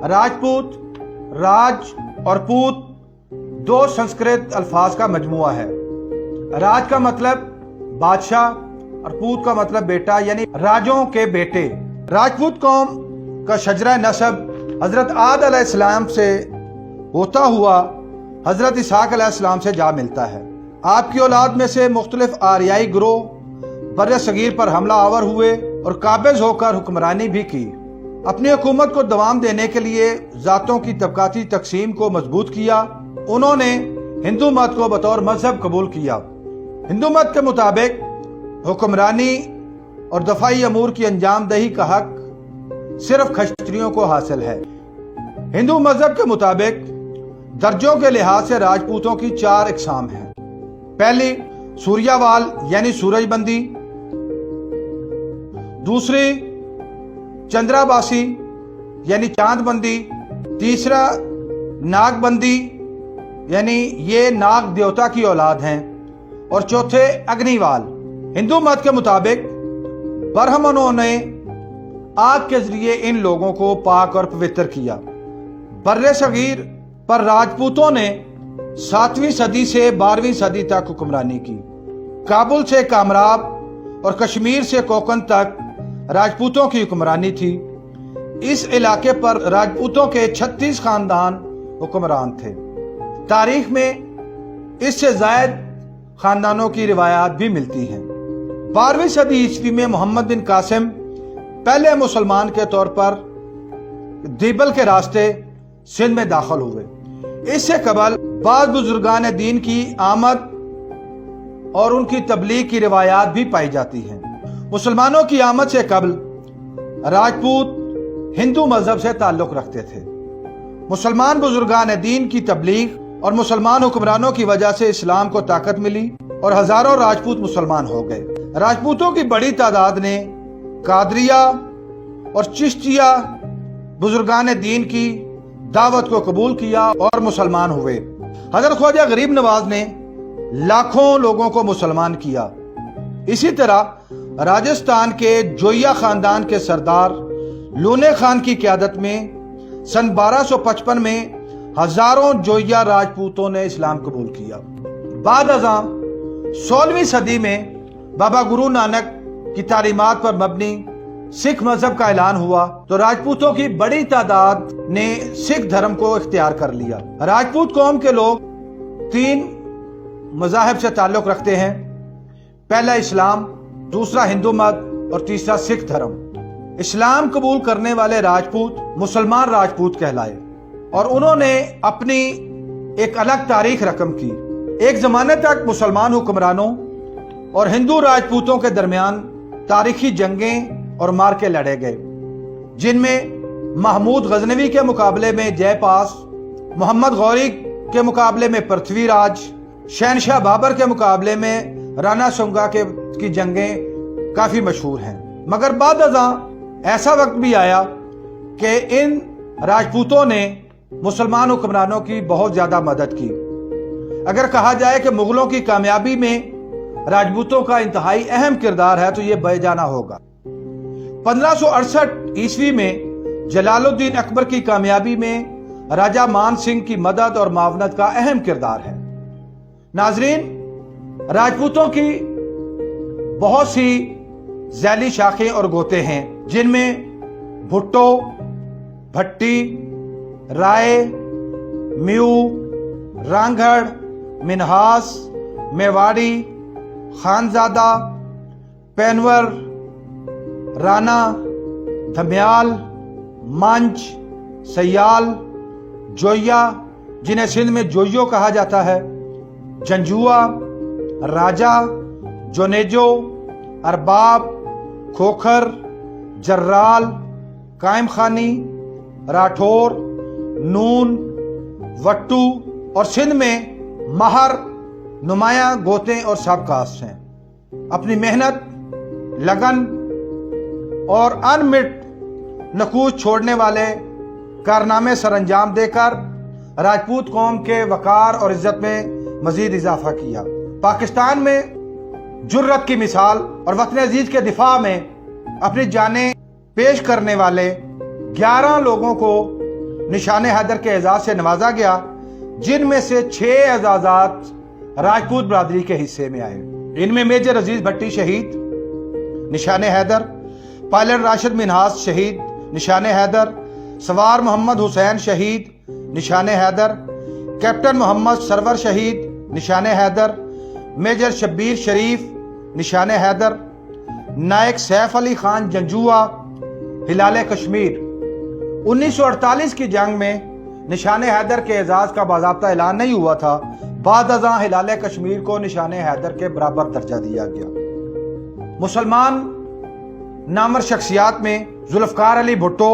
राजपूत, राज और पूत दो संस्कृत अल्फाज का मजमुआ है। राज का मतलब बादशाह और पूत का मतलब बेटा, यानी राजों के बेटे। राजपूत कौम का शजरा नसब हजरत आद अलैहिस्सलाम से होता हुआ हजरत इसहाक अलैहिस्सलाम से जा मिलता है। आपकी औलाद में से मुख्तलिफ आरियाई ग्रोह बर्र सगीर पर हमला आवर हुए और काबिज होकर हुक्मरानी भी की। अपनी हुकूमत को दवाम देने के लिए जातों की तबकाती तकसीम को मजबूत किया। उन्होंने हिंदू मत को बतौर मजहब कबूल किया। हिंदू मत के मुताबिक हुक्मरानी और दफाई अमूर की अंजामदही का हक सिर्फ खस्त्रियों को हासिल है। हिंदू मजहब के मुताबिक दर्जों के लिहाज से राजपूतों की 4 इकसाम हैं। पहली सूर्यावाल यानी सूरजबंदी, दूसरी चंद्राबासी यानी चांदबंदी, तीसरा नागबंदी यानी ये नाग देवता की औलाद हैं, और चौथे अग्निवाल। हिंदू मत के मुताबिक ब्रह्मणों ने आग के जरिए इन लोगों को पाक और पवित्र किया। बर्रे सगीर पर राजपूतों ने 7वीं सदी से 12वीं सदी तक हुक्मरानी की। काबुल से कामराब और कश्मीर से कोकन तक राजपूतों की हुक्मरानी थी। इस इलाके पर राजपूतों के 36 खानदान हुक्मरान थे। तारीख में इससे जायद खानदानों की रिवायात भी मिलती हैं। 12वीं सदी ईस्वी में मोहम्मद बिन कासिम पहले मुसलमान के तौर पर दीबल के रास्ते सिंध में दाखिल हुए। इससे कबल बाद बुजुर्गान दीन की आमद और उनकी तबलीग की रिवायात भी पाई जाती हैं। मुसलमानों की आमद से कबल राजपूत हिंदू मजहब से ताल्लुक रखते थे। मुसलमान बुजुर्गान दीन की तबलीग और मुसलमान हुक्मरानों की वजह से इस्लाम को ताकत मिली और हजारों राजपूत मुसलमान हो गए। राजपूतों की बड़ी तादाद ने कादरिया और चिश्तिया बुजुर्गान दीन की दावत को कबूल किया और मुसलमान हुए। हजरत ख्वाजा गरीब नवाज ने लाखों लोगों को मुसलमान किया। इसी तरह राजस्थान के जोइया खानदान के सरदार लूने खान की क़यादत में सन 1255 में हजारों जोइया राजपूतों ने इस्लाम कबूल किया। बाद अज़ां 16वीं सदी में बाबा गुरु नानक की तालीमात पर मबनी सिख मजहब का ऐलान हुआ तो राजपूतों की बड़ी तादाद ने सिख धर्म को इख्तियार कर लिया। राजपूत कौम के लोग 3 मज़ाहिब से ताल्लुक रखते हैं। पहला इस्लाम, दूसरा हिंदू मत और तीसरा सिख धर्म। इस्लाम कबूल करने वाले राजपूत मुसलमान राजपूत कहलाए और उन्होंने अपनी एक अलग तारीख रकम की। एक जमाने तक मुसलमान हुक्मरानों और हिंदू राजपूतों के दरमियान तारीखी जंगें और मार्के लड़े गए, जिनमें महमूद गजनवी के मुकाबले में जयपास, मोहम्मद गौरी के मुकाबले में पृथ्वीराज, शहनशाह बाबर के मुकाबले में राणा सुंगा की जंगें काफी मशहूर हैं। मगर बाद अज़ां ऐसा वक्त भी आया कि इन राजपूतों ने मुसलमान हुक्मरानों की बहुत ज्यादा मदद की। अगर कहा जाए कि मुगलों की कामयाबी में राजपूतों का इंतहाई अहम किरदार है तो यह बेजाना होगा। 1568 ईस्वी में जलालुद्दीन अकबर की कामयाबी में राजा मान सिंह की मदद और मावनत का अहम किरदार है। नाजरीन, राजपूतों की बहुत सी झैली शाखें और गोते हैं, जिनमें भुट्टो, भट्टी, राय, म्यू, रांगड़, मिन्हास, मेवाड़ी, खानजादा, पेनवर, राना, धम्याल, मंच, सयाल, जोइया जिन्हें सिंध में जोइयो कहा जाता है, जंजुआ, राजा, जोनेजो, अरबाब, खोखर, जर्राल, कायम खानी, राठौर, नून, वट्टू और सिंध में महर नुमाया गोते और सब कास्ट हैं। अपनी मेहनत, लगन और अनमिट नकूज छोड़ने वाले कारनामे सरअंजाम देकर राजपूत कौम के वकार और इज्जत में मजीद इजाफा किया। पाकिस्तान में जुर्रत की मिसाल और वतन अजीज के दिफा में अपनी जानें पेश करने वाले 11 लोगों को निशान हैदर के एजाज से नवाजा गया, जिनमें से 6 एजाजात राजपूत बरादरी के हिस्से में आए। इनमें मेजर अजीज भट्टी शहीद, निशान हैदर, पायलट राशिद मिन्हास शहीद, निशान हैदर, सवार मोहम्मद हुसैन शहीद, निशान हैदर, कैप्टन मोहम्मद सरवर शहीद, निशान हैदर, मेजर शब्बीर शरीफ, निशान हैदर, नायक सैफ अली खान जंजुआ, हिलाल कश्मीर। 1948 की जंग में निशान हैदर के एजाज का बाज़ाब्ता ऐलान नहीं हुआ था, बाद अज़ां हिलाल कश्मीर को निशान हैदर के बराबर दर्जा दिया गया। मुसलमान नामवर शख्सियात में जुल्फ़कार अली भुट्टो,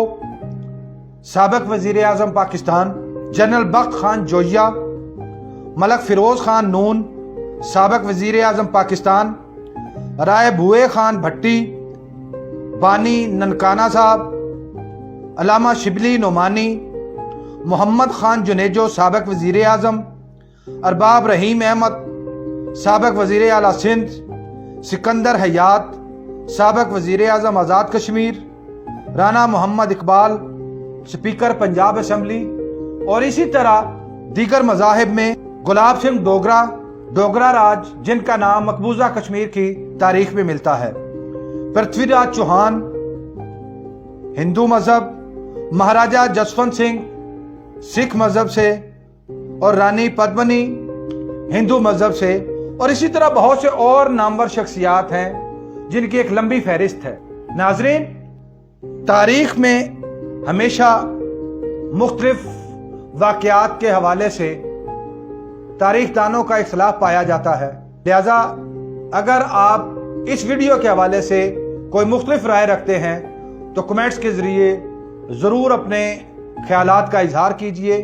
साबिक़ वज़ीर आज़म पाकिस्तान, जनरल बख्त खान जोया, मलक फिरोज़ खान नून, साबिक़ वज़ीर आज़म पाकिस्तान, राय भूए खान भट्टी, बानी ननकाना साहब, अलामा शिबली नोमानी, मोहम्मद खान जुनेजो साबिक़ वज़ीर आज़म, अरबाब रहीम अहमद साबिक़ वज़ीर आला सिंध, सिकंदर हयात साबिक़ वज़ीर आज़म आज़ाद कश्मीर, राना मोहम्मद इकबाल स्पीकर पंजाब असम्बली, और इसी तरह दीगर मज़ाहिब में गुलाब सिंह डोगरा, डोगरा राज, जिनका नाम मकबूजा कश्मीर की तारीख में मिलता है, पृथ्वीराज चौहान हिंदू मज़हब, महाराजा जसवंत सिंह सिख मज़हब से, और रानी पद्मनी हिंदू मज़हब से, और इसी तरह बहुत से और नामवर शख्सियात हैं जिनकी एक लंबी फहरिस्त है। नाज़रीन, तारीख में हमेशा मुख्तलिफ वाक़यात के हवाले से तारीख दानों का इख्तिलाफ पाया जाता है, लिहाजा अगर आप इस वीडियो के हवाले से कोई मुख्तलिफ राय रखते हैं तो कमेंट्स के ज़रिए ज़रूर अपने ख्यालात का इजहार कीजिए।